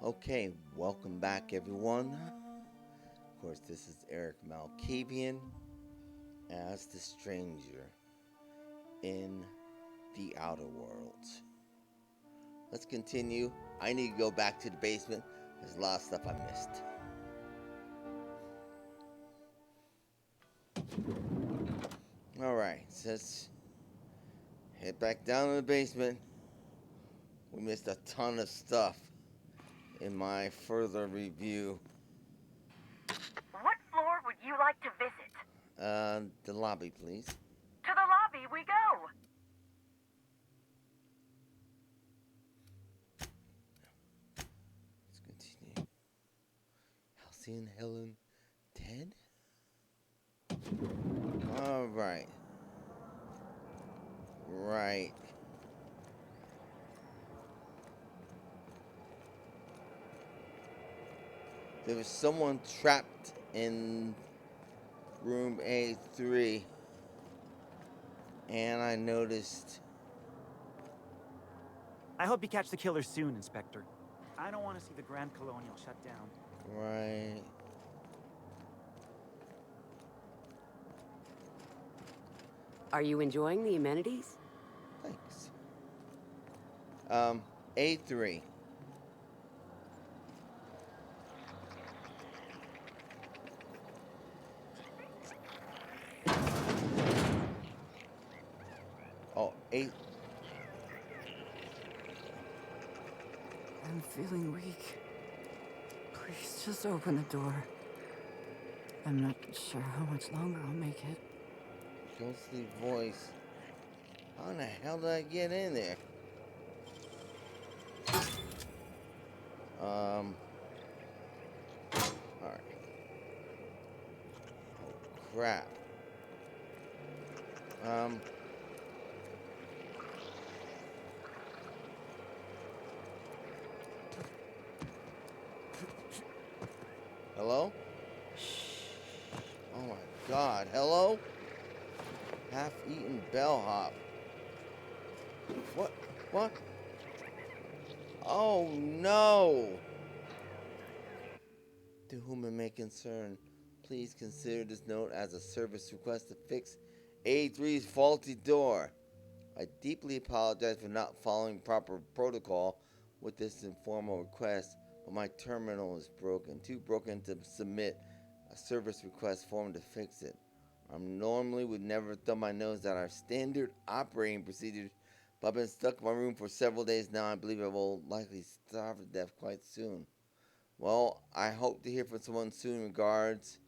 Okay, welcome back everyone. Of course, this is Erik Malkavian as the stranger in the outer worlds. Let's continue. I need to go back to the basement. There's a lot of stuff I missed. Alright, so let's head back down to the basement. We missed a ton of stuff in my further review. What floor would you like to visit? The lobby, please. To the lobby we go. Let's continue. Halcyon, Helen, Ted? Alright. Right. There was someone trapped in room A3. And I noticed... I hope you catch the killer soon, Inspector. I don't want to see the Grand Colonial shut down. Right. Are you enjoying the amenities? Thanks. A3. Oh, A... I'm feeling weak. Please just open the door. I'm not sure how much longer I'll make it. Ghostly voice. How in the hell did I get in there? Alright. Oh, crap. Hello? Oh my god, hello? Half-eaten bellhop. What? What? Oh no! To whom it may concern, please consider this note as a service request to fix A3's faulty door. I deeply apologize for not following proper protocol with this informal request, but my terminal is broken. Too broken to submit a service request form to fix it. I normally would never thumb my nose at our standard operating procedures, but I've been stuck in my room for several days now. I believe I will likely starve to death quite soon. Well, I hope to hear from someone soon. Regards,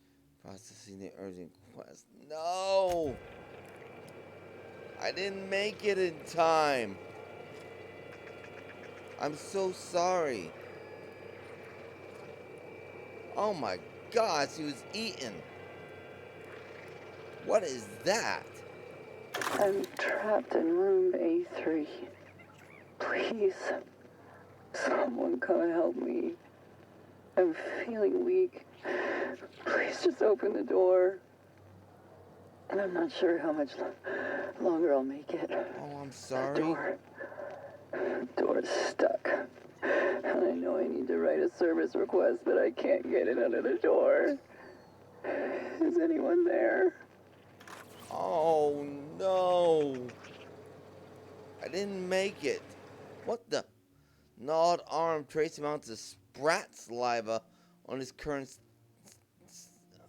processing the urgent request. No! I didn't make it in time. I'm so sorry. Oh my gosh, he was eaten. What is that? I'm trapped in room A3. Please, someone come and help me. I'm feeling weak. Please just open the door. And I'm not sure how much longer I'll make it. Oh, I'm sorry. Door's stuck. And I know I need to write a service request, but I can't get it under the door. Is anyone there? Oh no. I didn't make it. What the? Gnawed arm, trace amounts of sprat saliva on his current...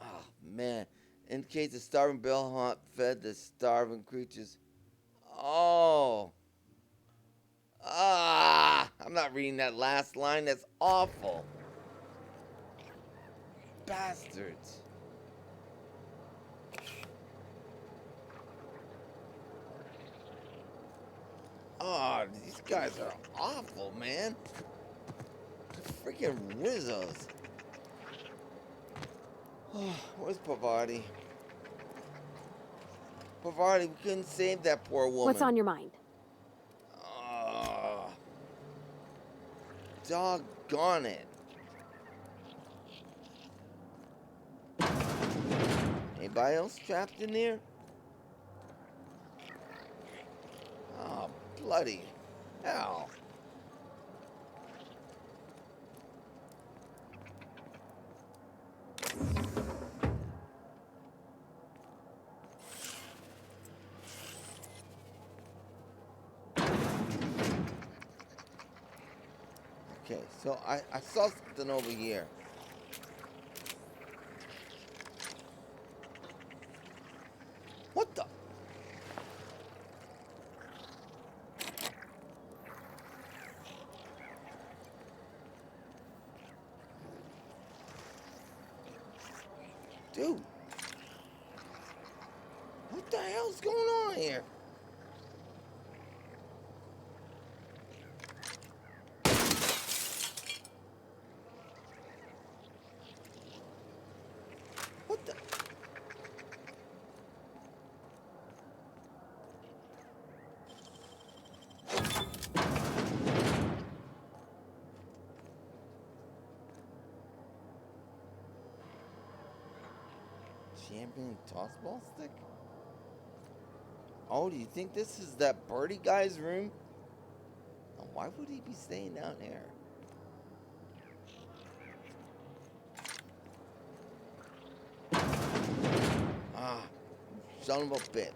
Oh man. Indicates the starving bellhop fed the starving creatures. Oh. I'm not reading that last line. That's awful. Bastards. Oh, these guys are awful, man. Freaking Rizzos. Oh, where's Parvati? Parvati, we couldn't save that poor woman. What's on your mind? Doggone it. Anybody else trapped in there? Oh, bloody hell. Okay, so I saw something over here. What the? Dude. What the hell's going on here? What the? Champion tossball stick? Oh, do you think this is that birdie guy's room? Oh, why would he be staying down there? Ah, son of a bitch.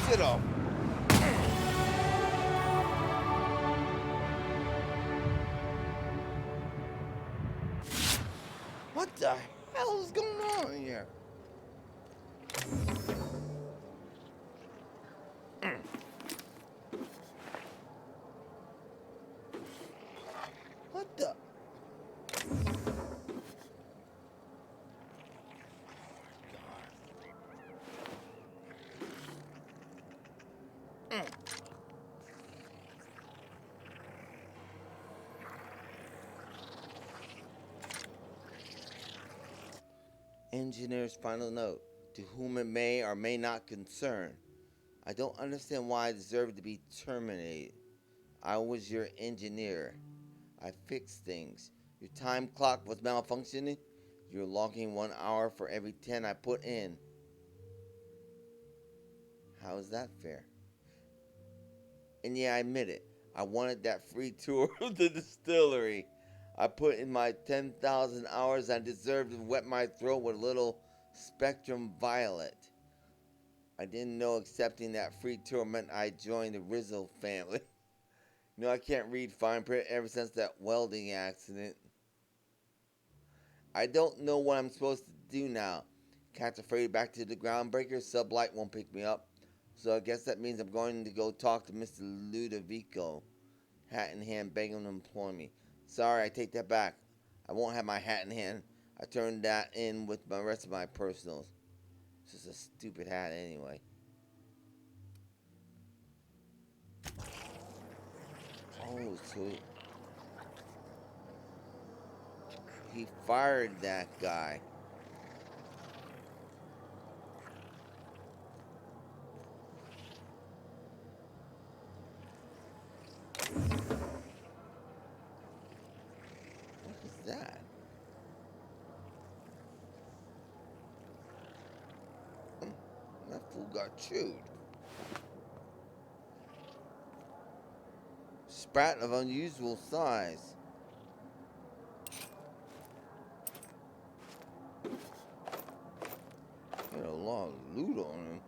Get up. What the hell is going on here? What the? Engineer's final note. To whom it may or may not concern. I don't understand why I deserve to be terminated. I was your engineer. I fixed things. Your time clock was malfunctioning. You're logging 1 hour for every 10 I put in. How is that fair? And yeah, I admit it. I wanted that free tour of the distillery. I put in my 10,000 hours. I deserved to wet my throat with a little Spectrum Violet. I didn't know accepting that free tour meant I joined the Rizzo family. You know, I can't read fine print ever since that welding accident. I don't know what I'm supposed to do now. Catch a freight back to the Groundbreaker. Sublight won't pick me up. So I guess that means I'm going to go talk to Mr. Ludovico. Hat in hand, begging him to employ me. Sorry, I take that back. I won't have my hat in hand. I turned that in with the rest of my personals. It's just a stupid hat anyway. Oh, so he fired that guy. What is that? That fool got chewed. Sprat of unusual size. Got a lot of loot on him.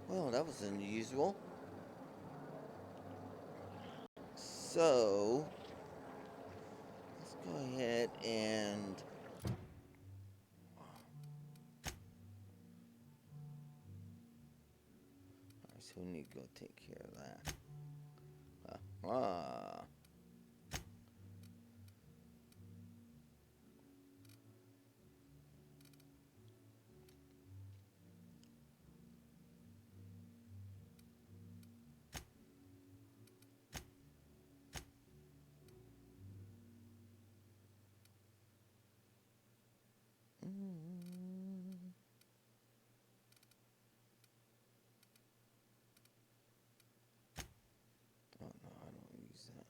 Well, that was unusual. So, let's go ahead and... Alright, so we need to go take care of that. Ah. Oh no, I don't use that.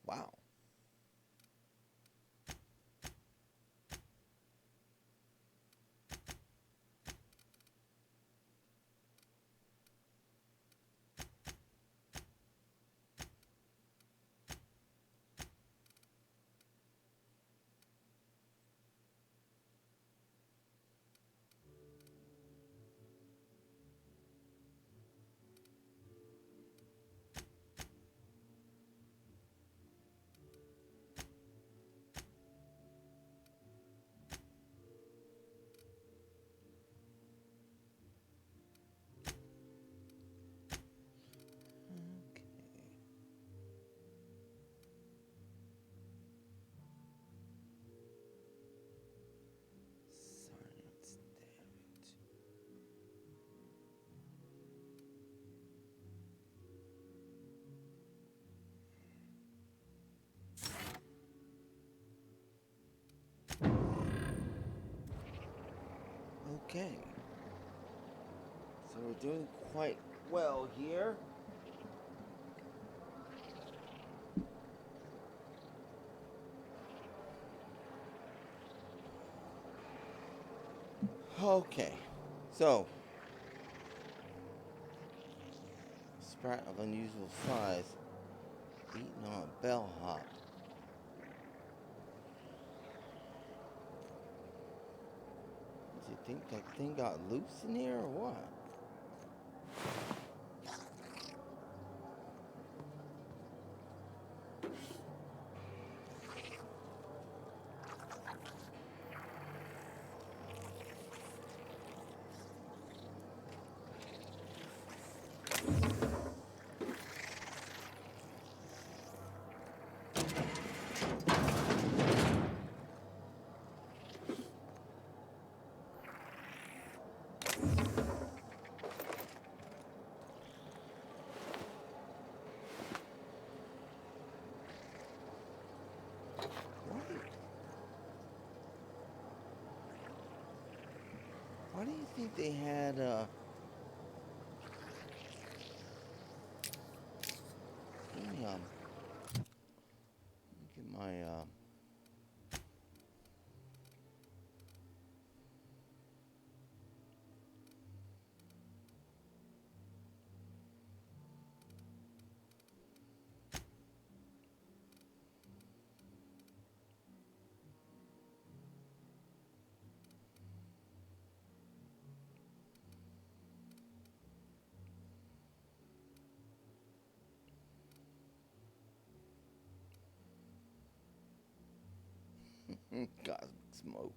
Wow. Okay. So we're doing quite well here. Okay. So, sprat of unusual size eating on a bellhop. Do you think that thing got loose in here or what? Why do you think they had, let me, get my, cosmic smoke.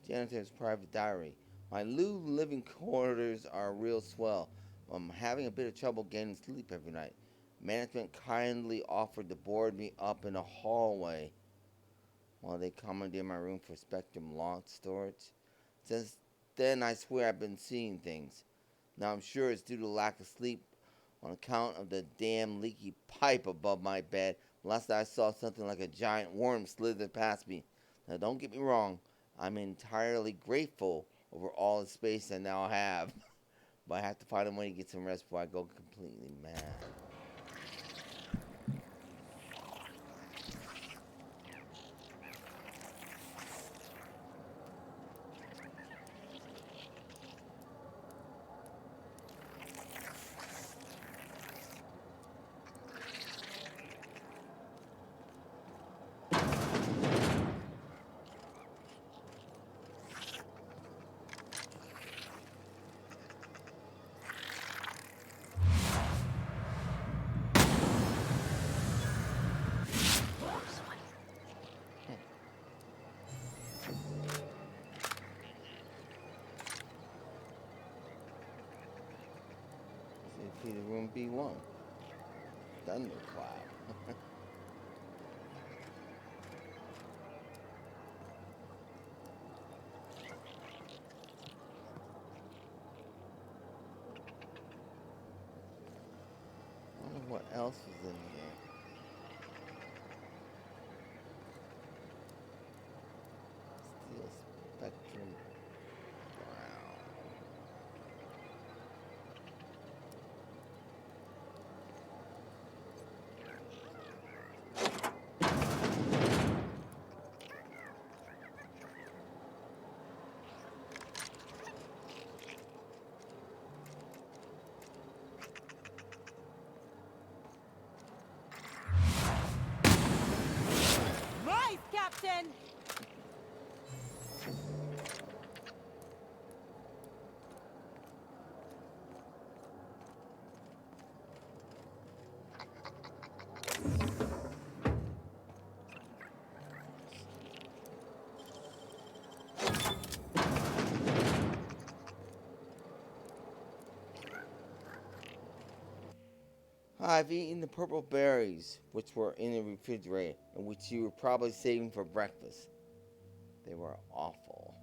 Janitor's private diary. My new living quarters are real swell. I'm having a bit of trouble getting sleep every night. Management kindly offered to board me up in a hallway while they commandeer my room for Spectrum launch storage. Since then, I swear I've been seeing things. Now I'm sure it's due to lack of sleep on account of the damn leaky pipe above my bed. Last night I saw something like a giant worm slither past me. Now don't get me wrong, I'm entirely grateful over all the space I now have. But I have to find a way to get some rest before I go completely mad. See the room B1. Thundercloud. I wonder what else is in here. Steel Spectrum Brown. Captain! I've eaten the purple berries, which were in the refrigerator, and which you were probably saving for breakfast. They were awful.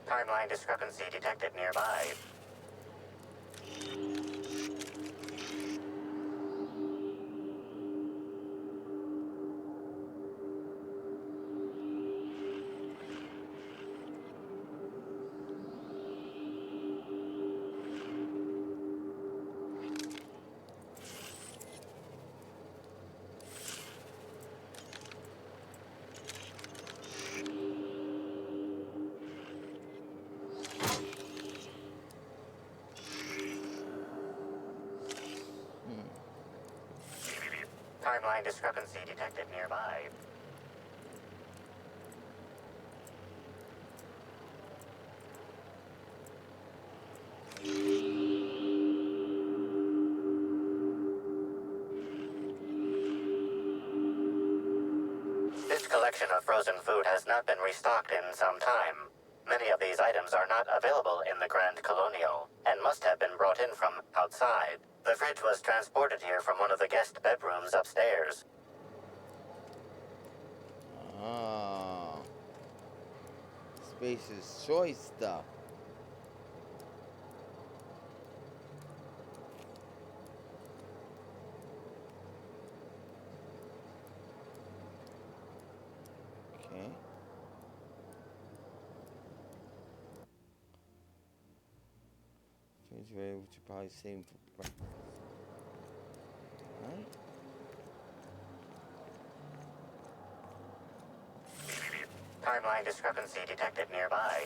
Timeline discrepancy detected nearby. Timeline discrepancy detected nearby. This collection of frozen food has not been restocked in some time. Many of these items are not available in the Grand Colonial, and must have been brought in from outside. The fridge was transported here from one of the guest bedrooms upstairs. Ah. Space's choice stuff. Okay. Refrigerator, which you're probably saving for breakfast. Right? Timeline discrepancy detected nearby.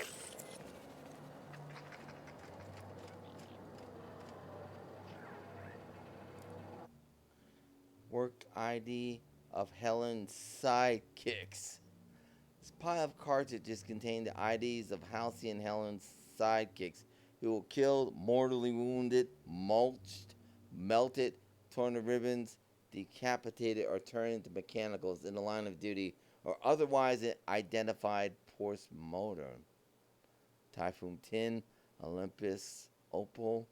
Worked ID of Helen's sidekicks. This pile of cartridges contained the IDs of Halsey and Helen's sidekicks, who were killed, mortally wounded, mulched, melted, torn to ribbons, decapitated, or turned into mechanicals in the line of duty, or otherwise identified post-mortem. Typhoon Tin, Olympus, Opal,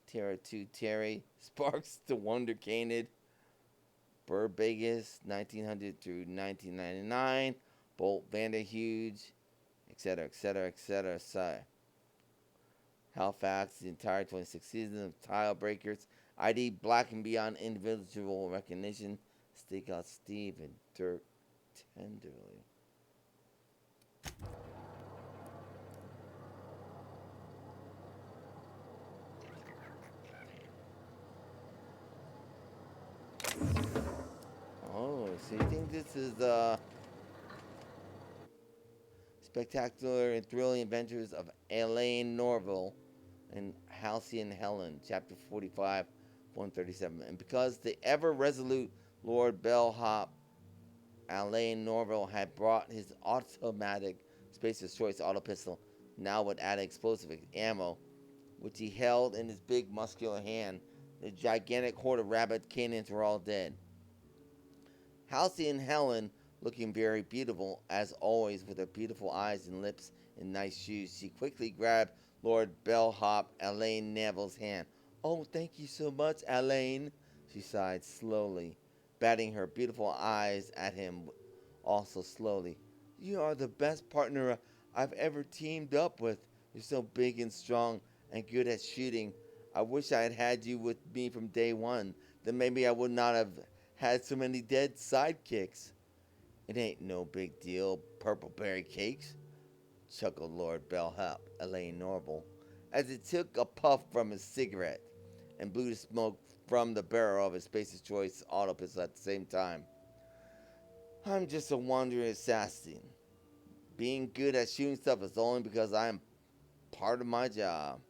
Terra 2 Terry, Sparks the Wonder Canid, Burbagus, 1900 through 1999, Bolt Vanderhuge, etc., etc., etc. Halifax, the entire 26 seasons of Tile Breakers, ID Black and Beyond individual recognition, Stakeout Steve and Dirk Tenderly. Oh, so you think this is Spectacular and Thrilling Adventures of Elaine Norville and Halcyon and Helen, Chapter 45, 137. And because the ever-resolute Lord Bellhop, Elaine Norville, had brought his automatic Spacer's Choice auto pistol, now with added explosive ammo, which he held in his big muscular hand, the gigantic horde of rabbit canids were all dead. Halcyon and Helen, looking very beautiful, as always, with her beautiful eyes and lips and nice shoes, she quickly grabbed Lord Bellhop Elaine Neville's hand. "Oh, thank you so much, Elaine," she sighed slowly, batting her beautiful eyes at him also slowly. "You are the best partner I've ever teamed up with. You're so big and strong and good at shooting. I wish I had had you with me from day one. Then maybe I would not have had so many dead sidekicks." "It ain't no big deal, purple berry cakes," chuckled Lord Bellhop Elaine Norval, as he took a puff from his cigarette and blew the smoke from the barrel of his Spacer's Choice auto pistol at the same time. "I'm just a wandering assassin. Being good at shooting stuff is only because I am part of my job."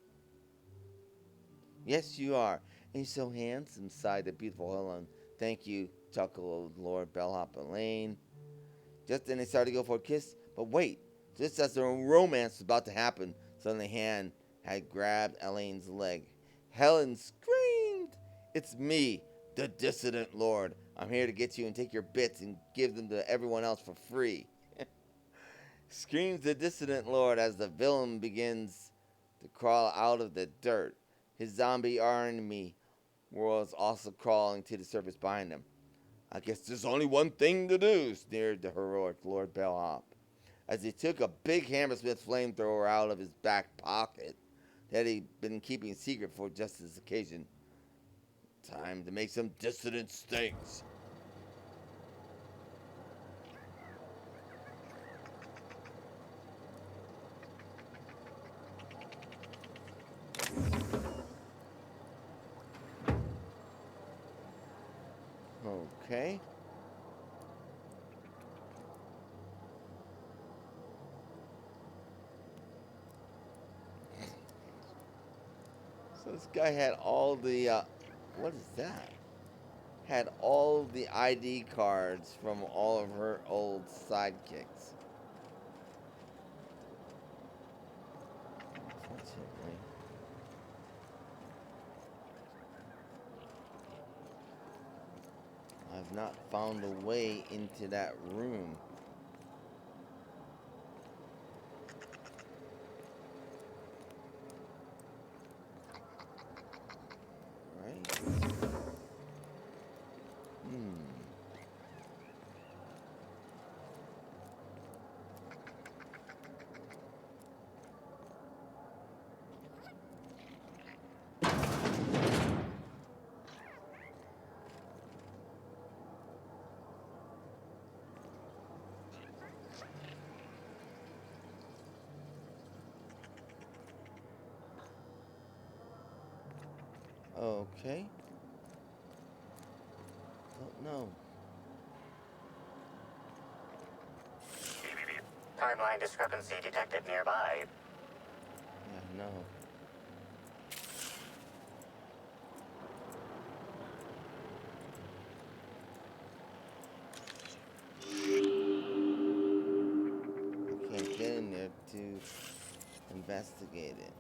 Yes, you are. And you're so handsome, sighed the beautiful Heline. Thank you, chuckled Lord Bellhop Elaine. Just then they started to go for a kiss, but wait, just as the romance was about to happen, suddenly a hand had grabbed Elaine's leg. Helen screamed, "It's me, the dissident lord. I'm here to get you and take your bits and give them to everyone else for free." Screams the dissident lord as the villain begins to crawl out of the dirt. His zombie army was also crawling to the surface behind him. "I guess there's only one thing to do," sneered the heroic Lord Bellhop, as he took a big Hammersmith flamethrower out of his back pocket that he'd been keeping secret for just this occasion. "Time to make some dissident stinks." Okay. So this guy had all the, what is that? Had all the ID cards from all of her old sidekicks. Unfortunately. I've not found a way into that room. Right? Okay. Don't know. Timeline discrepancy detected nearby. Yeah, no. I can't get in there to investigate it.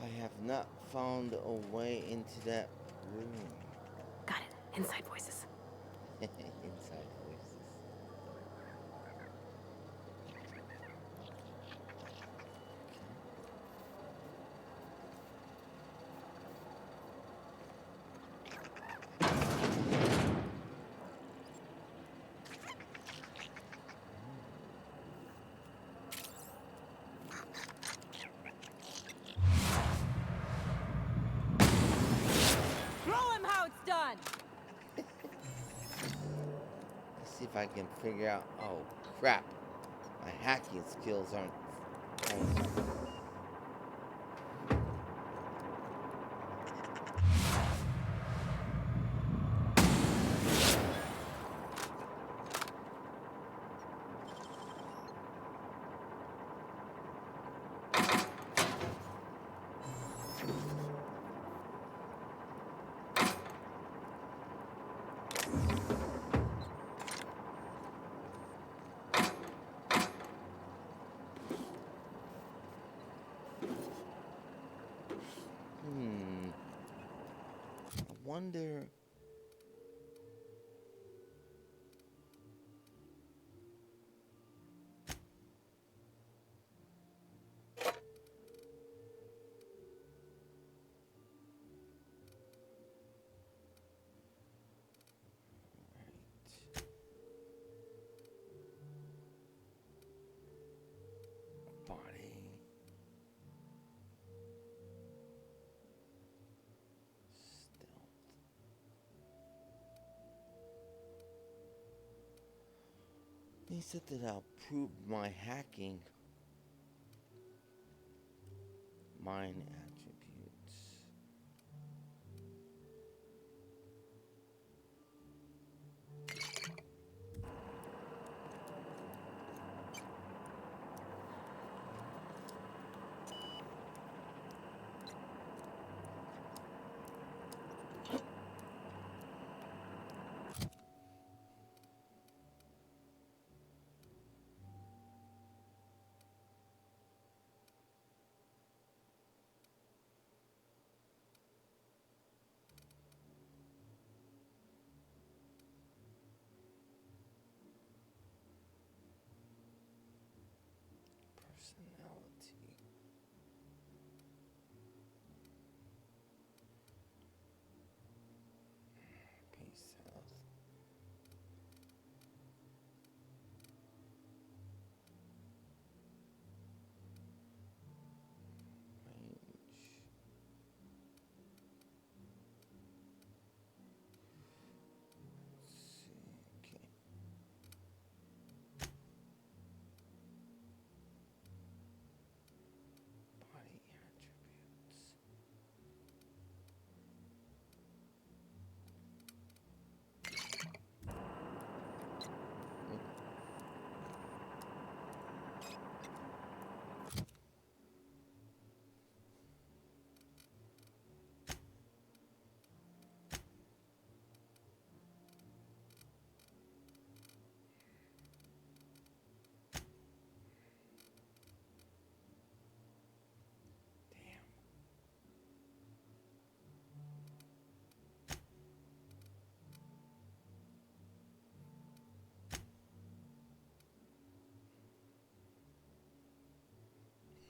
I have not found a way into that room. Got it. Inside voices. Inside voices. Show him how it's done! Let's see if I can figure out. Oh, crap. My hacking skills aren't. I wonder. Body. Stealth. He said that I'll prove my hacking. Mine attributes.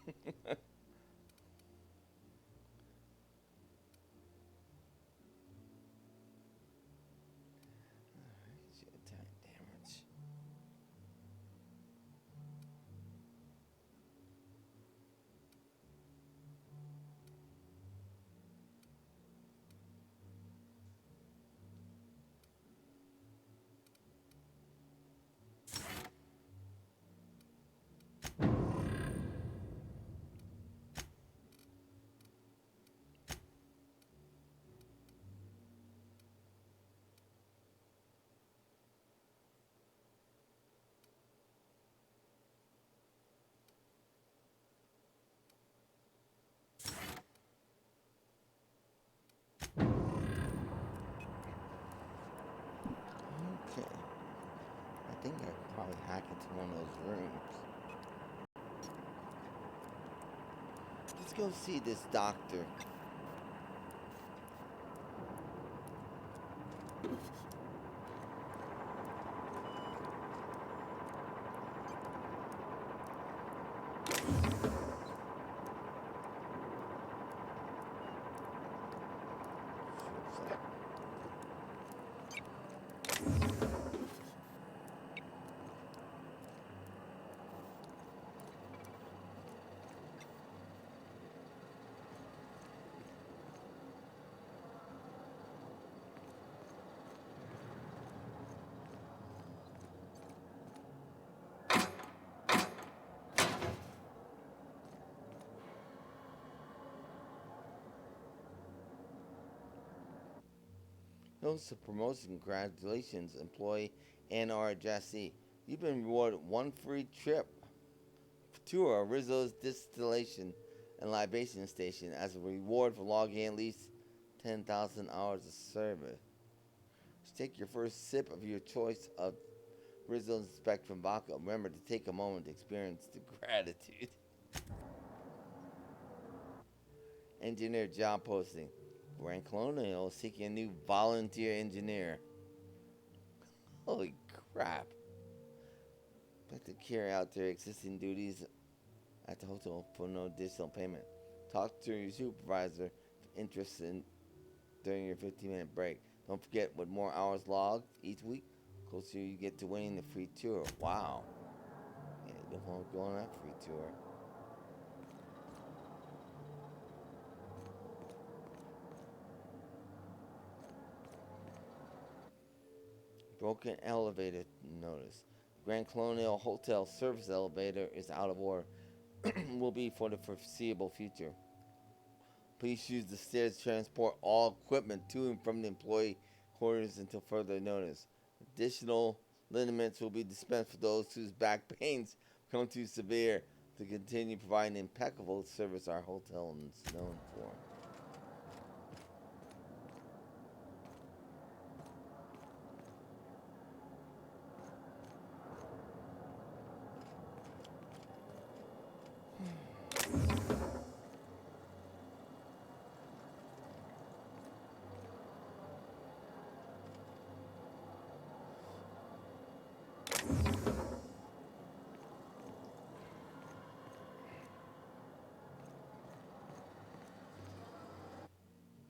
Attack damage. Okay. I think I could probably hack into one of those rooms. Let's go see this doctor. Notice the promotion. Congratulations, employee and our addressee. You've been rewarded one free trip to our Rizzo's distillation and libation station as a reward for logging at least 10,000 hours of service. Just take your first sip of your choice of Rizzo's Spectrum Vodka. Remember to take a moment to experience the gratitude. Engineer job posting. Grand Colonial seeking a new volunteer engineer. Holy crap. But to carry out their existing duties at the hotel for no additional payment. Talk to your supervisor if interested during your 15-minute break. Don't forget, with more hours logged each week, closer you get to winning the free tour. Wow. Yeah, you don't want to go on that free tour. Broken elevator notice. Grand Colonial Hotel service elevator is out of order. Will be for the foreseeable future. Please use the stairs to transport all equipment to and from the employee quarters until further notice. Additional liniments will be dispensed for those whose back pains become too severe to continue providing impeccable service our hotel is known for.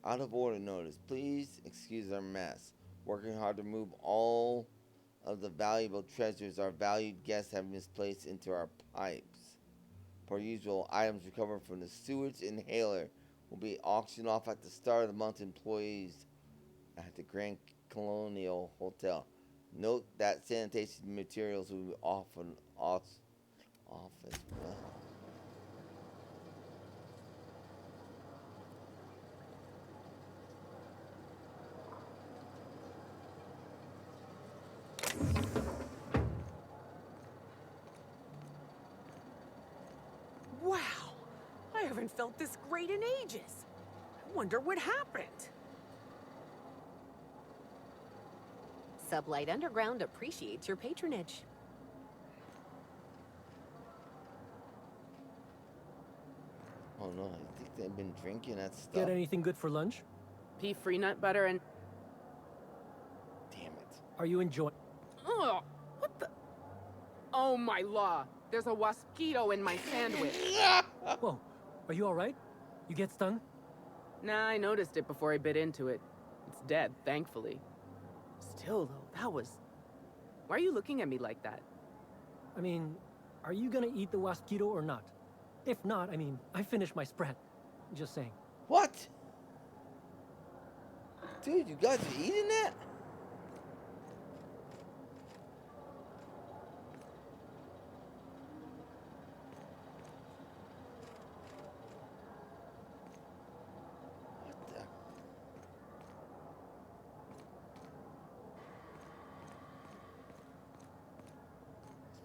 Out of order notice. Please excuse our mess. Working hard to remove all of the valuable treasures our valued guests have misplaced into our pipes. Per usual, items recovered from the sewage inhaler will be auctioned off at the start of the month to employees at the Grand Colonial Hotel. Note that sanitation materials will be often off as well. Wow! I haven't felt this great in ages. I wonder what happened. Sublight Underground appreciates your patronage. Oh no, I think they've been drinking that stuff. Get anything good for lunch? Beef free nut butter and... Damn it. Are you enjoying? Ugh! What the... Oh my by law. There's a wasquito in my sandwich. Whoa, are you alright? You get stung? Nah, I noticed it before I bit into it. It's dead, thankfully. Still, though, that was... Why are you looking at me like that? I mean, are you gonna eat the wasquito or not? If not, I mean, I finished my spread. Just saying. What? Dude, you guys are eating that? What the?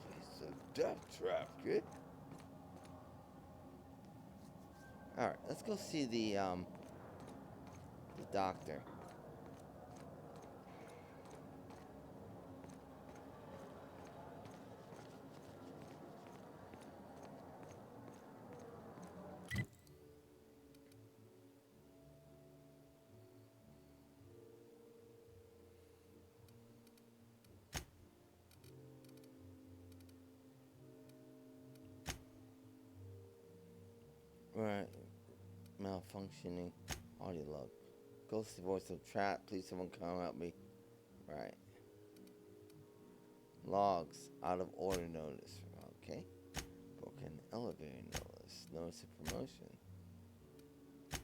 This place is a death trap, kid. Alright, let's go see the doctor. Right. Malfunctioning audio log. Ghostly voice of trap. Please someone come help me. Right. Logs. Out of order notice. Okay. Broken elevator notice. Notice of promotion.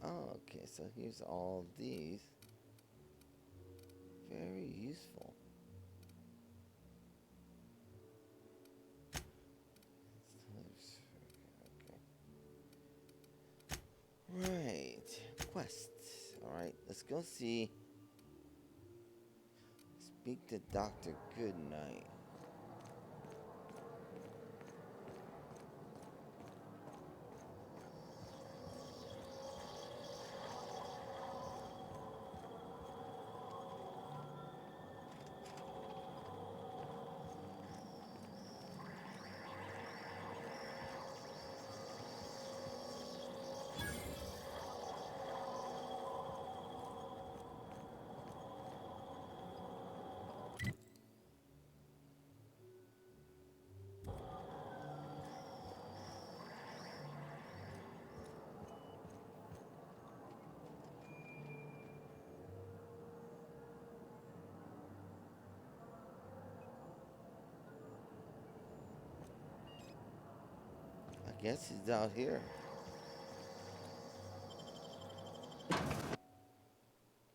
Oh, okay. So here's all these. Very useful. Right. Quests. Alright, let's go see. Speak to Dr. Goodnight. I guess he's out here.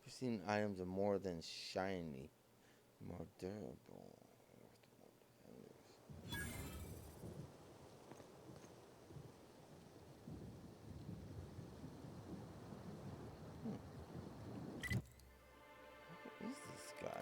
Pristine items are more than shiny, more durable. Who is this guy?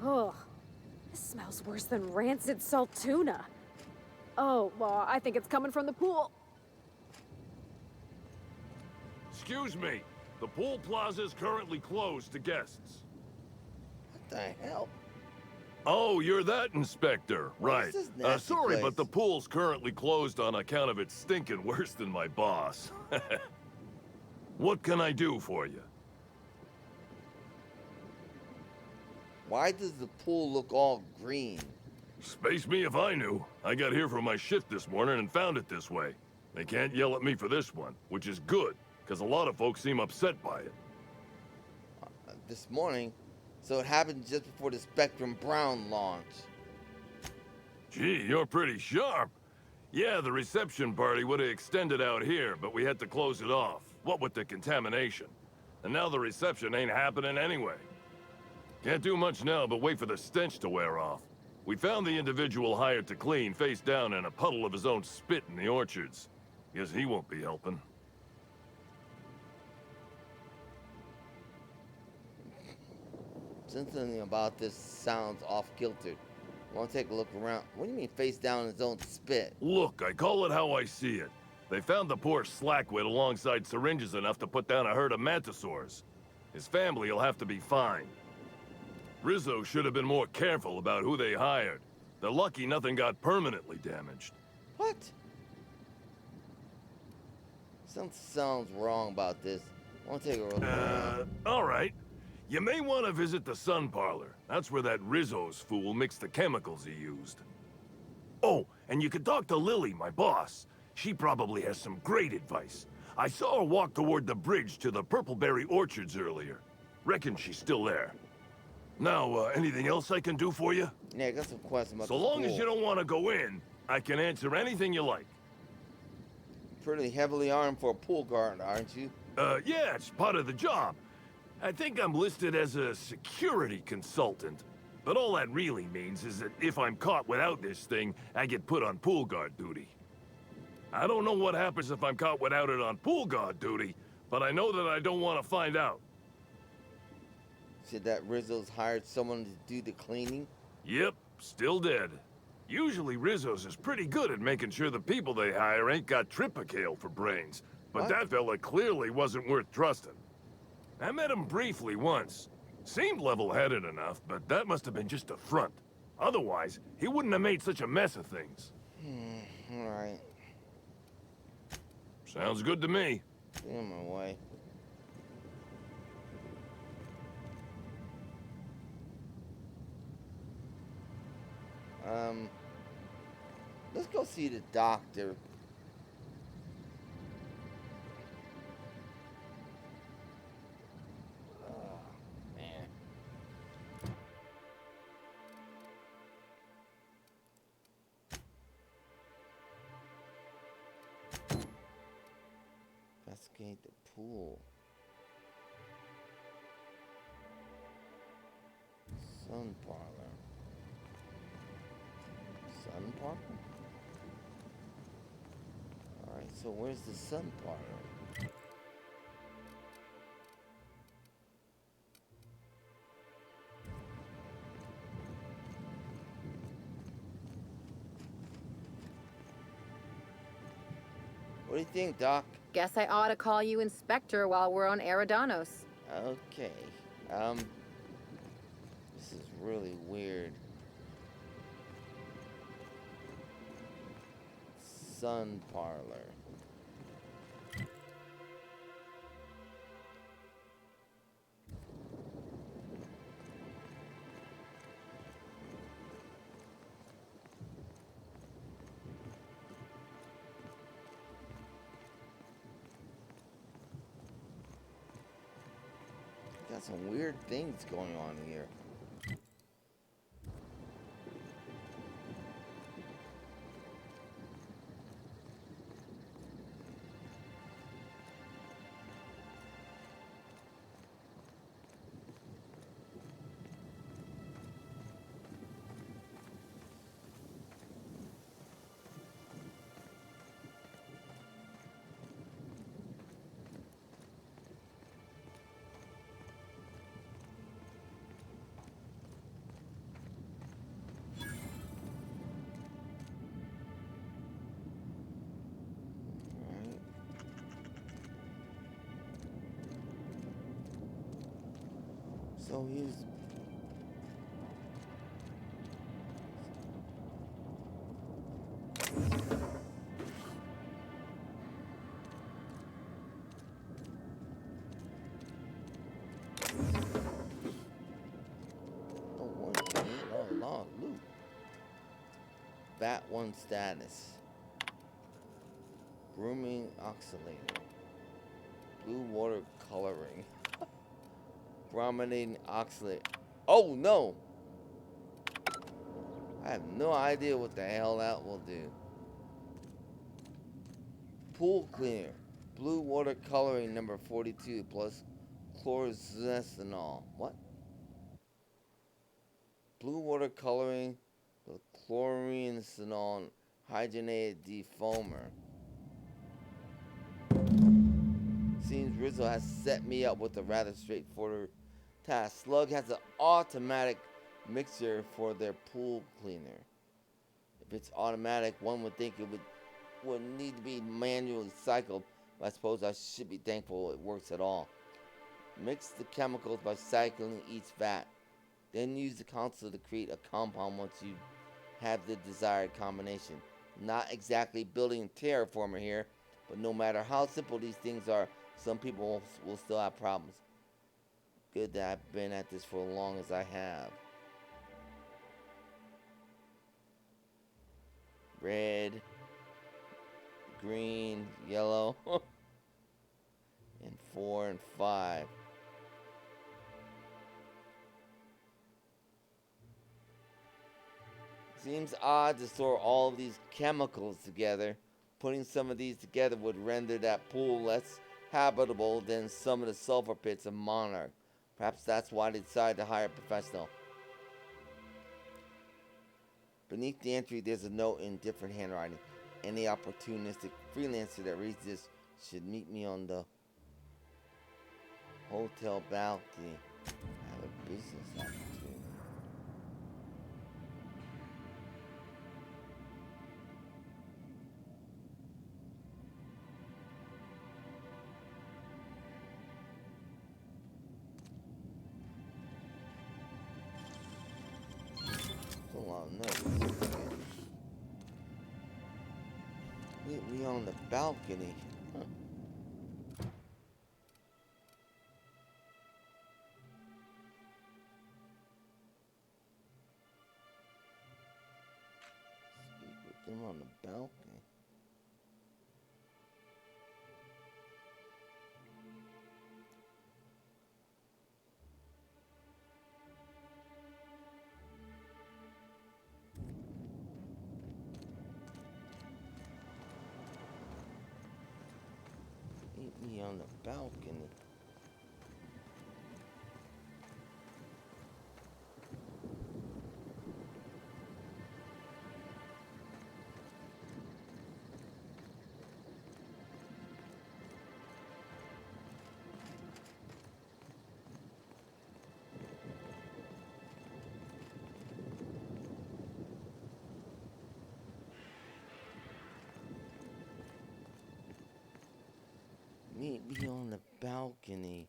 Ugh. This smells worse than rancid salt tuna. Oh, well, I think it's coming from the pool. Excuse me. The pool plaza is currently closed to guests. What the hell? Oh, you're that inspector. Right. this nasty Sorry, place? but the pool's currently closed on account of it stinking worse than my boss. What can I do for you? Why does the pool look all green? Space me if I knew. I got here from my shift this morning and found it this way. They can't yell at me for this one, which is good, because a lot of folks seem upset by it. This morning, so it happened just before the Spectrum Brown launch. Gee, you're pretty sharp. Yeah, the reception party would have extended out here, but we had to close it off. What with the contamination. And now the reception ain't happening anyway. Can't do much now but wait for the stench to wear off. We found the individual hired to clean face down in a puddle of his own spit in the orchards. Guess he won't be helping. Something about this sounds off-kiltered. Want to take a look around? What do you mean face down in his own spit? Look, I call it how I see it. They found the poor slackwit alongside syringes enough to put down a herd of mantisaurs. His family will have to be fined. Rizzo should have been more careful about who they hired. They're lucky nothing got permanently damaged. What? Something sounds wrong about this. I want to take a look around. Alright. You may want to visit the Sun Parlor. That's where that Rizzo's fool mixed the chemicals he used. Oh, and you could talk to Lily, my boss. She probably has some great advice. I saw her walk toward the bridge to the Purpleberry Orchards earlier. Reckon she's still there. Now, anything else I can do for you? Yeah, I got some questions about So the long as pool. you don't want to go in, I can answer anything you like. Pretty heavily armed for a pool guard, aren't you? Yeah, it's part of the job. I think I'm listed as a security consultant. But all that really means is that if I'm caught without this thing, I get put on pool guard duty. I don't know what happens if I'm caught without it on pool guard duty, but I know that I don't want to find out. Said that Rizzo's hired someone to do the cleaning? Yep, still dead. Usually Rizzo's is pretty good at making sure the people they hire ain't got tripicale for brains. But What? that fella clearly wasn't worth trusting. I met him briefly once. Seemed level-headed enough, but that must have been just a front. Otherwise, he wouldn't have made such a mess of things. Alright. Sounds good to me. Get in my way. Let's go see the doctor. Oh, man. Investigate the pool. Sun parlor. Sun parlor? Alright, so where's the sun parlor? What do you think, Doc? Guess I ought to call you Inspector while we're on Eridanos. Okay. This is really weird. Sun parlor. Got some weird things going on here. So he's... Oh, one thing, a lot of loot. Bat 1 status. Grooming oscillator. Blue water coloring. Brominating oxalate. Oh no! I have no idea what the hell that will do. Pool cleaner. Blue water coloring number 42 plus chlorzestanol. What? Blue water coloring with chlorzestanol hydrogenated defoamer. Seems Rizzo has set me up with a rather straightforward task. Slug has an automatic mixer for their pool cleaner. If it's automatic, one would think it would need to be manually cycled, but I suppose I should be thankful it works at all. Mix the chemicals by cycling each vat. Then use the console to create a compound once you have the desired combination. Not exactly building a terraformer here, But no matter how simple these things are, some people will still have problems. Good that I've been at this for as long as I have. Red, green, yellow, and 4 and 5. Seems odd to store all of these chemicals together. Putting some of these together would render that pool less habitable than some of the sulfur pits of Monarch. Perhaps that's why they decided to hire a professional. Beneath the entry, there's a note in different handwriting. Any opportunistic freelancer that reads this should meet me on the hotel balcony. I have a business opportunity. That's a lot of notes. Meet me on the balcony. Huh. Speak with them on the balcony. Meet me on the balcony. Meet me on the balcony.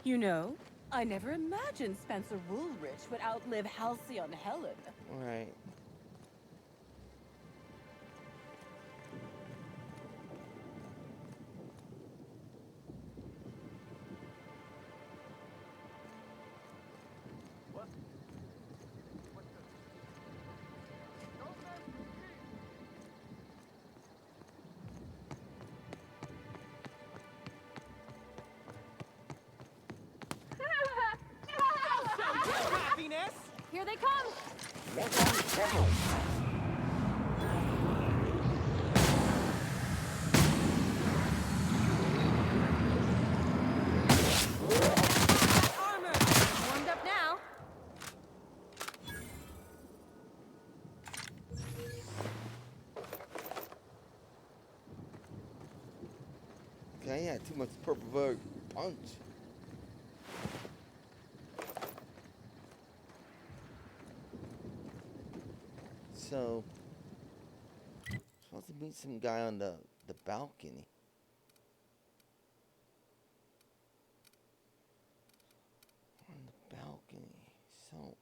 You know, I never imagined Spencer Woolrich would outlive Halcyon Helen. Alright. Here they come! Warmed up now. Okay, yeah, too much purple bug punch. So, supposed to meet some guy on the balcony. On the balcony. So,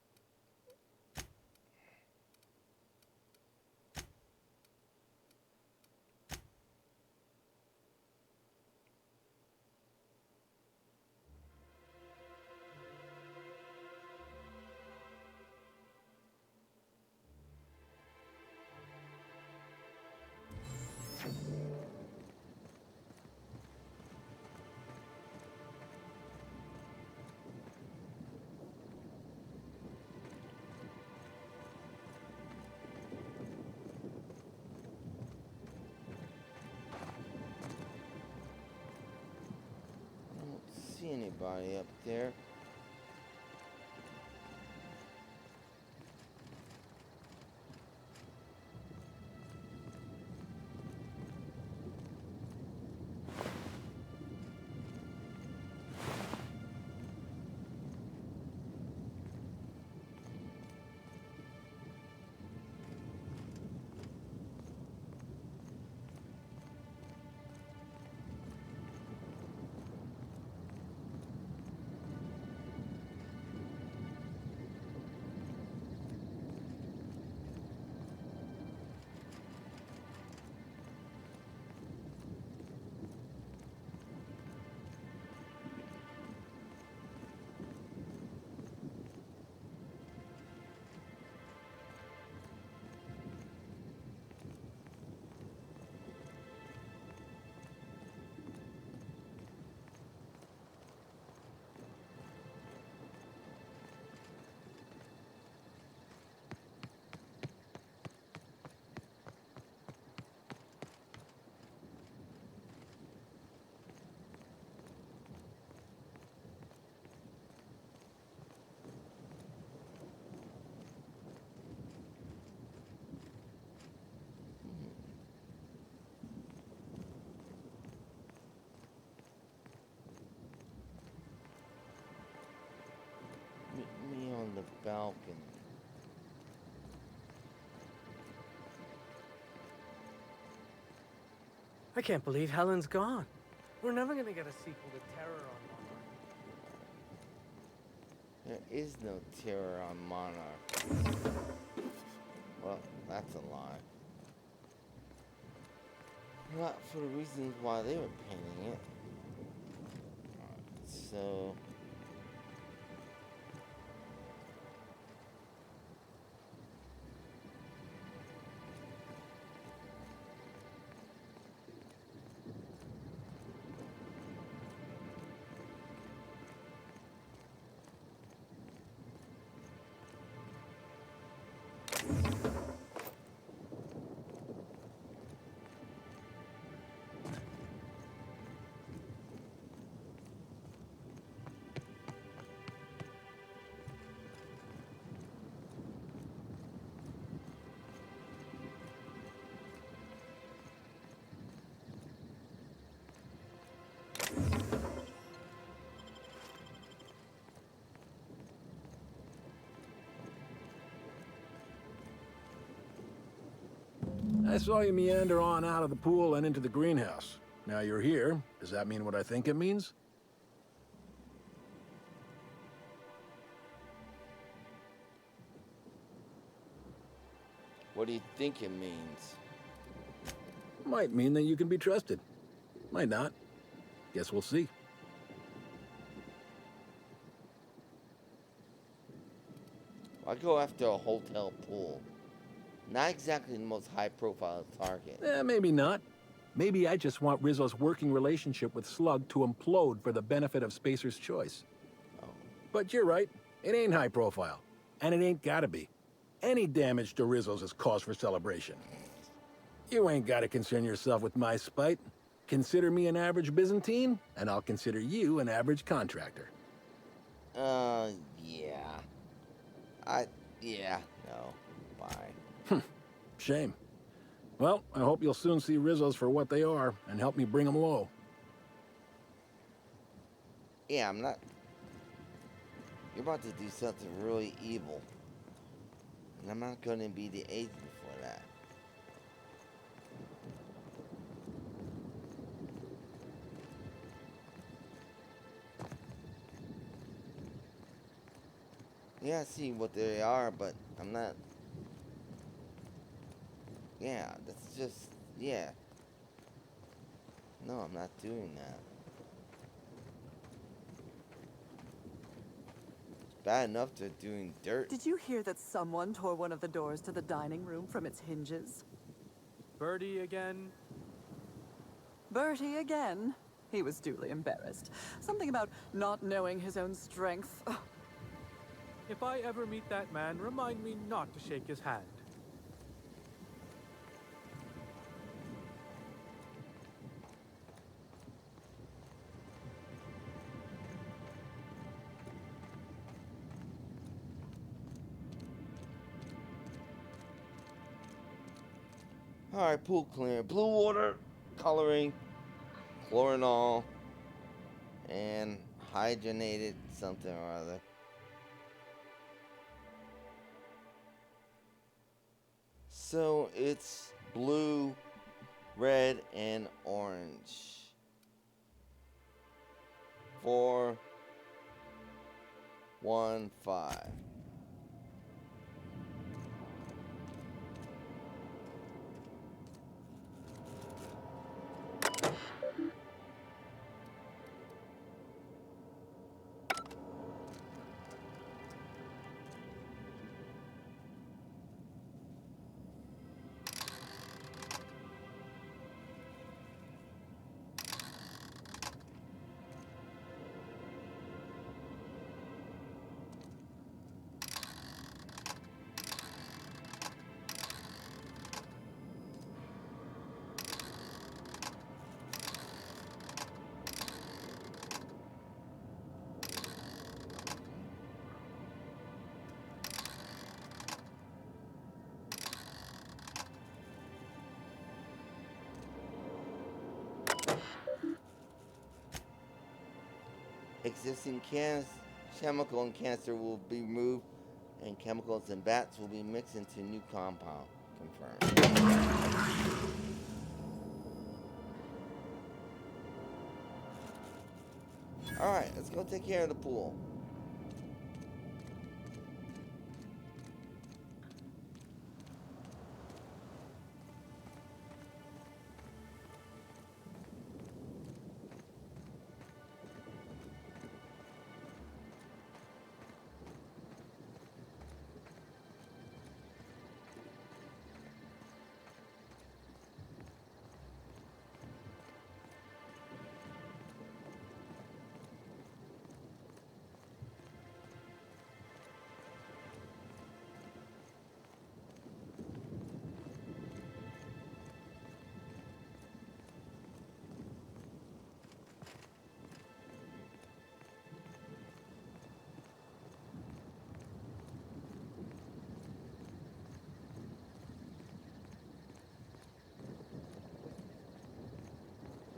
I don't see anybody up there. balcony. I can't believe Helen's gone. We're never gonna get a sequel to Terror on Monarch. There is no terror on Monarch. Well, that's a lie. Not for the reasons why they were painting it. Alright, so... I saw you meander on out of the pool and into the greenhouse. Now you're here. Does that mean what I think it means? What do you think it means? Might mean that you can be trusted. Might not. Guess we'll see. I go after a hotel pool. Not exactly the most high-profile target. Maybe not. Maybe I just want Rizzo's working relationship with Slug to implode for the benefit of Spacer's choice. Oh. But you're right. It ain't high profile. And it ain't gotta be. Any damage to Rizzo's is cause for celebration. You ain't gotta concern yourself with my spite. Consider me an average Byzantine, and I'll consider you an average contractor. Yeah. No. Bye. Shame. Well, I hope you'll soon see Rizzo's for what they are, and help me bring them low. Yeah, I'm not... You're about to do something really evil. And I'm not gonna be the agent for that. Yeah, I see what they are, but I'm not... Yeah, that's just... Yeah. No, I'm not doing that. It's bad enough they're doing dirt. Did you hear that someone tore one of the doors to the dining room from its hinges? Bertie again? Bertie again? He was duly embarrassed. Something about not knowing his own strength. Ugh. If I ever meet that man, remind me not to shake his hand. Alright, pool clear. Blue water, coloring, chlorinol, and hydrogenated something or other. So it's blue, red, and orange. 4, 1, 5. Existing chemical and canister will be removed And chemicals and bats will be mixed into new compound. Confirmed. Alright, let's go take care of the pool.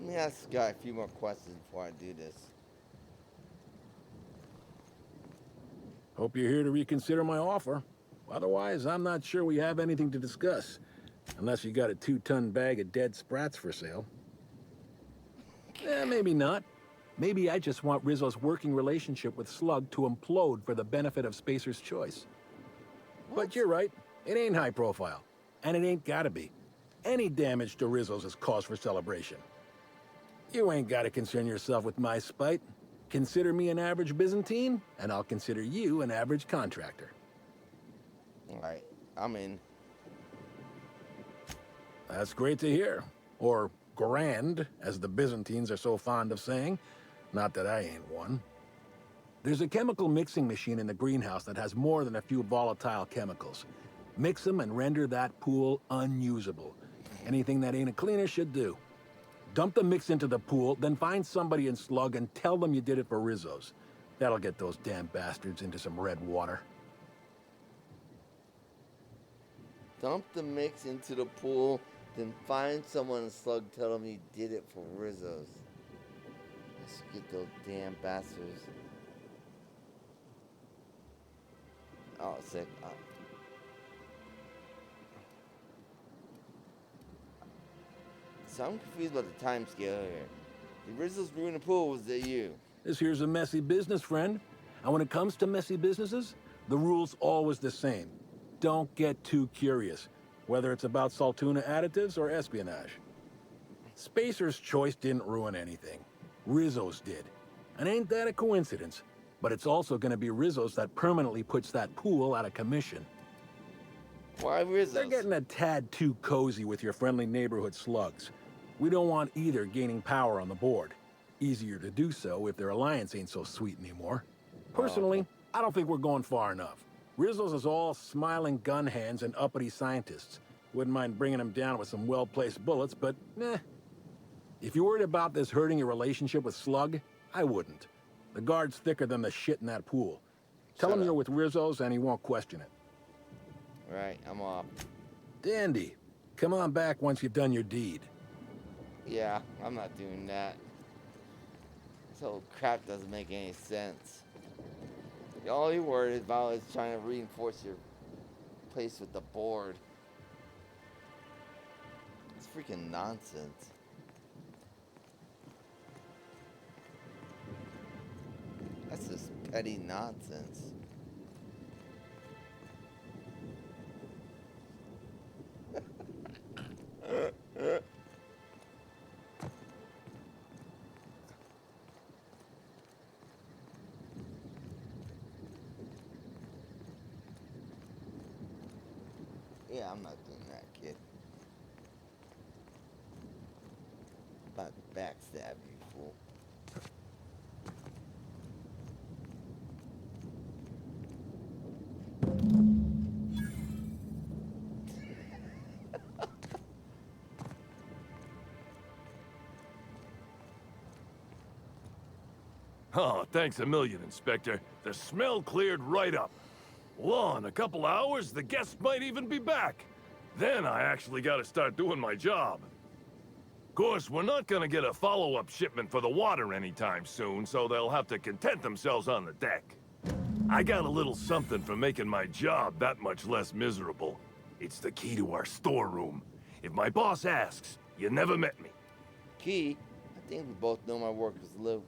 Let me ask this guy a few more questions before I do this. Hope you're here to reconsider my offer. Otherwise, I'm not sure we have anything to discuss. Unless you got a 2-ton bag of dead sprats for sale. Maybe not. Maybe I just want Rizzo's working relationship with Slug to implode for the benefit of Spacer's choice. But you're right. It ain't high profile. And it ain't gotta be. Any damage to Rizzo's is cause for celebration. You ain't gotta concern yourself with my spite. Consider me an average Byzantine, and I'll consider you an average contractor. Alright, I'm in. That's great to hear. Or grand, as the Byzantines are so fond of saying. Not that I ain't one. There's a chemical mixing machine in the greenhouse that has more than a few volatile chemicals. Mix them and render that pool unusable. Anything that ain't a cleaner should do. Dump the mix into the pool, then find somebody in Slug and tell them you did it for Rizzo's. That'll get those damn bastards into some red water. Dump the mix into the pool, then find someone in Slug, tell them you did it for Rizzo's. Let's get those damn bastards. Oh, sick. So I'm confused about the time scale here. The Rizzo's ruined the pool, was it you? This here's a messy business, friend. And when it comes to messy businesses, the rule's always the same. Don't get too curious, whether it's about Saltuna additives or espionage. Spacer's choice didn't ruin anything. Rizzo's did. And ain't that a coincidence? But it's also gonna be Rizzo's that permanently puts that pool out of commission. Why Rizzo's? They're getting a tad too cozy with your friendly neighborhood slugs. We don't want either gaining power on the board. Easier to do so if their alliance ain't so sweet anymore. Personally, I don't think we're going far enough. Rizzo's is all smiling gun hands and uppity scientists. Wouldn't mind bringing them down with some well-placed bullets, but if you're worried about this hurting your relationship with Slug, I wouldn't. The guard's thicker than the shit in that pool. Tell him you're with Rizzo's and he won't question it. Right, I'm off. Dandy. Come on back once you've done your deed. Yeah, I'm not doing that. This whole crap doesn't make any sense. All you're worried about is trying to reinforce your place with the board. It's freaking nonsense. That's just petty nonsense. Yeah, I'm not doing that, kid. About to backstab you, fool. Oh, thanks a million, Inspector. The smell cleared right up. Well, in a couple hours, the guests might even be back. Then I actually gotta start doing my job. Of course, we're not gonna get a follow-up shipment for the water anytime soon, so they'll have to content themselves on the deck. I got a little something for making my job that much less miserable. It's the key to our storeroom. If my boss asks, you never met me. Key? I think we both know my work is worth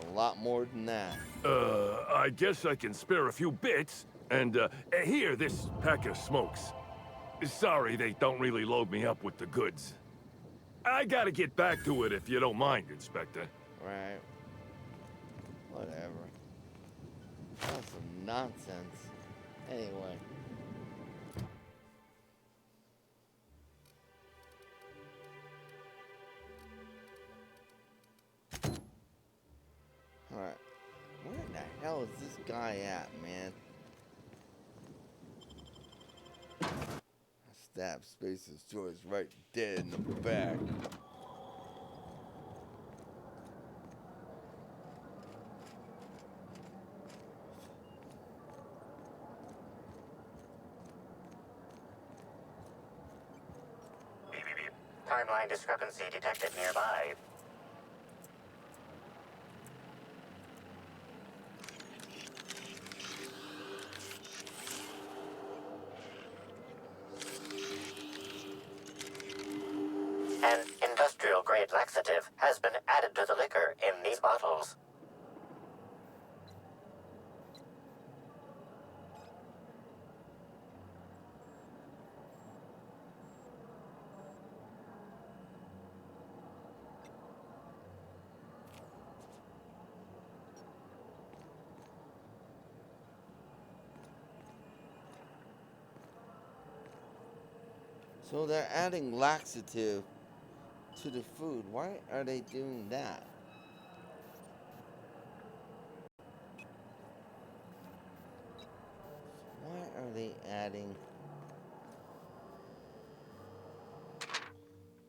a lot more than that. I guess I can spare a few bits. And, here, this pack of smokes. Sorry they don't really load me up with the goods. I gotta get back to it if you don't mind, Inspector. Right. Whatever. That's some nonsense. Anyway. Alright. Where the hell is this guy at, man? I stabbed Space's choice right dead in the back. Timeline discrepancy detected nearby. An industrial-grade laxative has been added to the liquor in these bottles. So they're adding laxative to the food. Why are they doing that? Why are they adding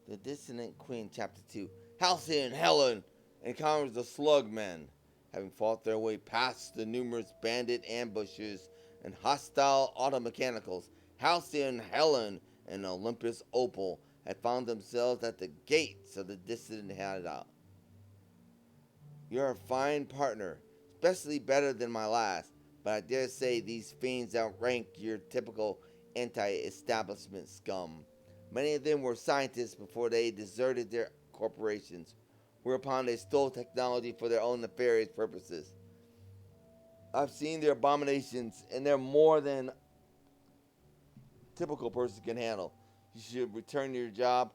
The Dissonant Queen, Chapter 2. Halcyon Helen encounters the Slugmen. Having fought their way past the numerous bandit ambushes and hostile automechanicals, Halcyon Helen and Olympus Opal had found themselves at the gates of the dissident hideout. You're a fine partner, especially better than my last, but I dare say these fiends outrank your typical anti-establishment scum. Many of them were scientists before they deserted their corporations, whereupon they stole technology for their own nefarious purposes. I've seen their abominations, and they're more than a typical person can handle. You should return to your job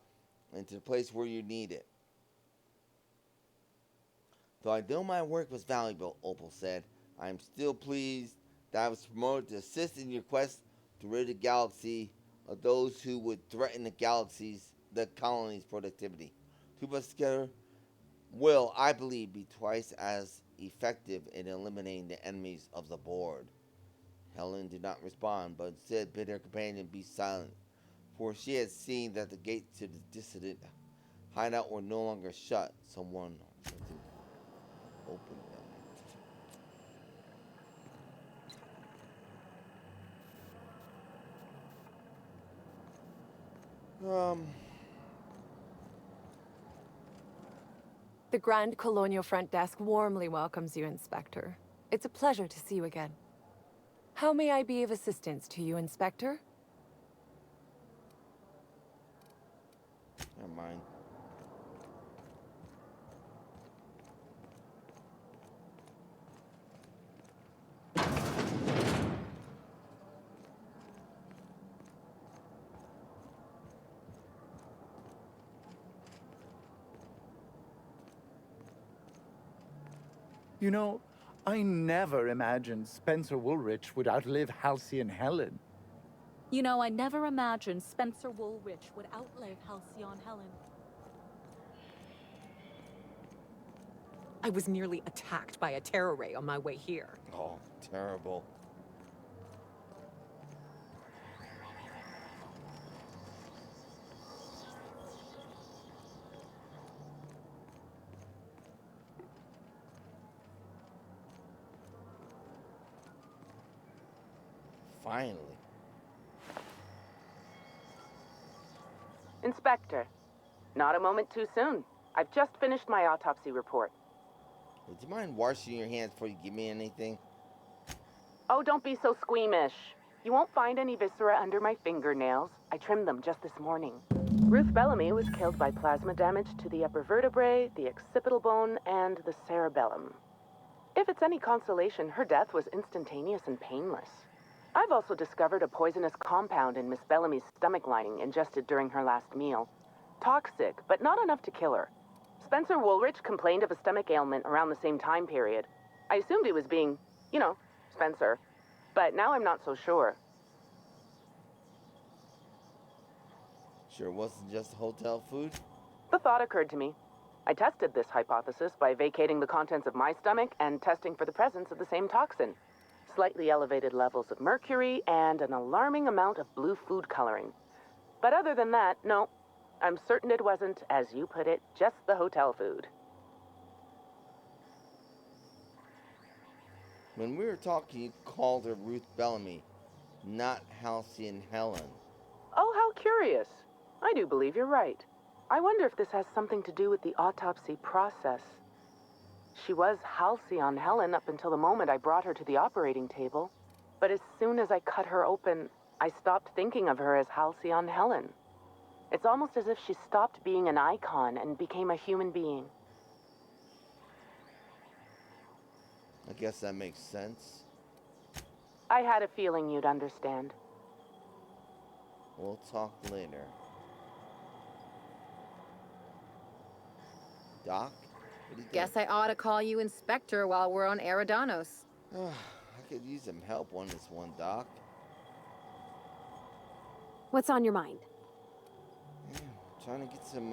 and to the place where you need it. Though I know my work was valuable, Opal said, I am still pleased that I was promoted to assist in your quest to rid the galaxy of those who would threaten the colony's productivity. Two of us together will, I believe, be twice as effective in eliminating the enemies of the board. Helen did not respond, but instead bid her companion be silent, for she had seen that the gates to the dissident hideout were no longer shut. Someone or something opened them. The Grand Colonial Front Desk warmly welcomes you, Inspector. It's a pleasure to see you again. How may I be of assistance to you, Inspector? Never mind. You know, I never imagined Spencer Woolrich would outlive Halcyon Helen. You know, I never imagined Spencer Woolrich would outlive Halcyon Helen. I was nearly attacked by a terror ray on my way here. Oh, terrible. Finally. Inspector, not a moment too soon. I've just finished my autopsy report. Would you mind washing your hands before you give me anything? Oh, don't be so squeamish. You won't find any viscera under my fingernails. I trimmed them just this morning. Ruth Bellamy was killed by plasma damage to the upper vertebrae, the occipital bone, and the cerebellum. If it's any consolation, her death was instantaneous and painless. I've also discovered a poisonous compound in Miss Bellamy's stomach lining ingested during her last meal. Toxic, but not enough to kill her. Spencer Woolrich complained of a stomach ailment around the same time period. I assumed he was being, you know, Spencer. But now I'm not so sure. Sure wasn't just hotel food? The thought occurred to me. I tested this hypothesis by vacating the contents of my stomach and testing for the presence of the same toxin. Slightly elevated levels of mercury and an alarming amount of blue food coloring. But other than that, no. I'm certain it wasn't, as you put it, just the hotel food. When we were talking, you called her Ruth Bellamy, not Halcyon Helen. Oh, how curious. I do believe you're right. I wonder if this has something to do with the autopsy process. She was Halcyon Helen up until the moment I brought her to the operating table. But as soon as I cut her open, I stopped thinking of her as Halcyon Helen. It's almost as if she stopped being an icon and became a human being. I guess that makes sense. I had a feeling you'd understand. We'll talk later. Doc? What do you think? Guess I ought to call you Inspector while we're on Eridanos. I could use some help on this one, Doc. What's on your mind? Yeah, trying to get some,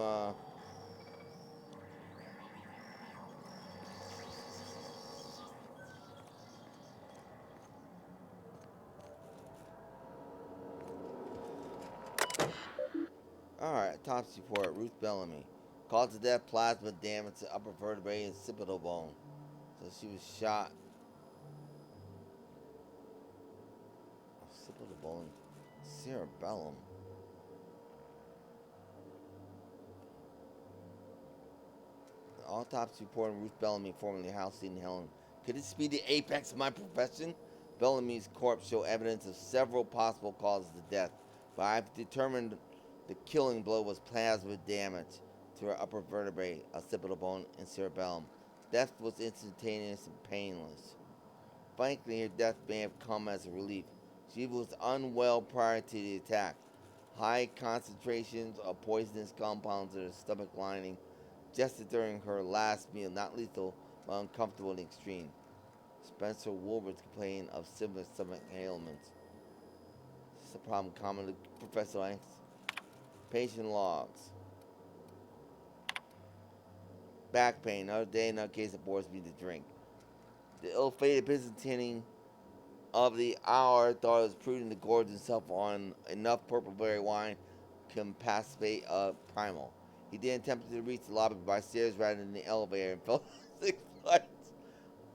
Alright, autopsy report. Ruth Bellamy. Cause of death, plasma damage to upper vertebrae and occipital bone. So she was shot. Occipital bone. Cerebellum. The autopsy report on Ruth Bellamy, formerly Halcyon Helen. Could this be the apex of my profession? Bellamy's corpse showed evidence of several possible causes of death, but I've determined the killing blow was plasma damage to her upper vertebrae, occipital bone, and cerebellum. Death was instantaneous and painless. Frankly, her death may have come as a relief. She was unwell prior to the attack. High concentrations of poisonous compounds in her stomach lining, just during her last meal, not lethal, but uncomfortable in the extreme. Spencer Woolrich complained of similar stomach ailments. This is a problem common to Professor Langs. Patient logs. Back pain. Another day, another case that bores me to drink. The ill-fated Byzantine of the hour thought it was prudent to gorge himself on enough purple berry wine to compensate a primal. He then attempted to reach the lobby by stairs rather than the elevator and fell 6 flights.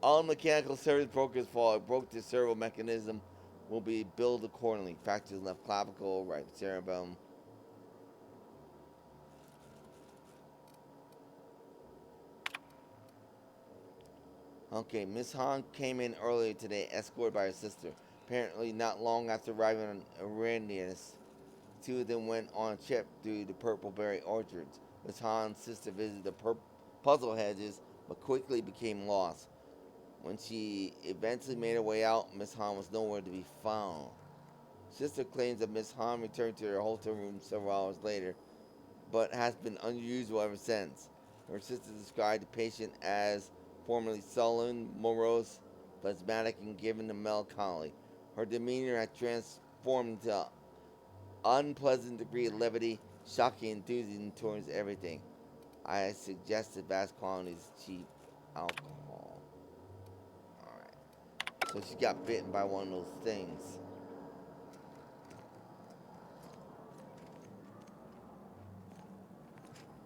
All mechanical service broke his fall. It broke the servo mechanism. Will be billed accordingly. Fractures left clavicle, right cerebellum. Okay, Miss Han came in earlier today, escorted by her sister. Apparently, not long after arriving on Eridanos, the two of them went on a trip through the purple-berry orchards. Miss Han's sister visited the puzzle hedges, but quickly became lost. When she eventually made her way out, Miss Han was nowhere to be found. Sister claims that Miss Han returned to her hotel room several hours later, but has been unusual ever since. Her sister described the patient as formerly sullen, morose, phlegmatic, and given to melancholy. Her demeanor had transformed into an unpleasant degree of levity, shocking enthusiasm towards everything. I suggested vast quantities of cheap alcohol. Alright. So she got bitten by one of those things.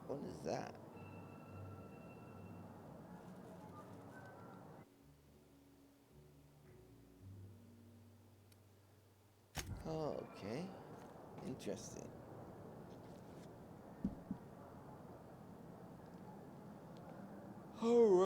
What is that? Oh, okay. Interesting. Alright.